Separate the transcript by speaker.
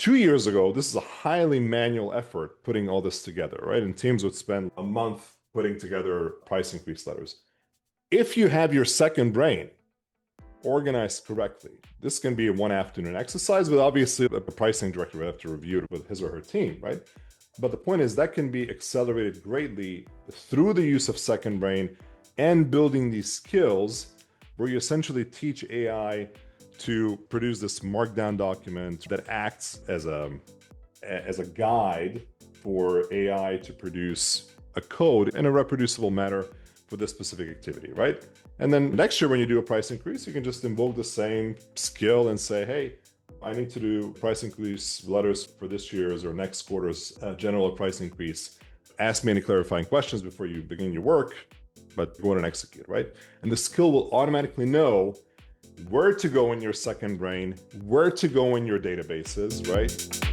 Speaker 1: 2 years ago, this is a highly manual effort putting all this together, right? And teams would spend a month putting together price increase letters. If you have your second brain organized correctly, this can be a one afternoon exercise, but obviously the pricing director would have to review it with his or her team, right? But the point is that can be accelerated greatly through the use of second brain and building these skills where you essentially teach AI to produce this markdown document that acts as a guide for AI to produce a code in a reproducible manner for this specific activity, right? And then next year when you do a price increase, you can just invoke the same skill and say, hey, I need to do price increase letters for this year's or next quarter's general price increase. Ask me any clarifying questions before you begin your work, but go on and execute, right? And the skill will automatically know where to go in your second brain, where to go in your databases, right?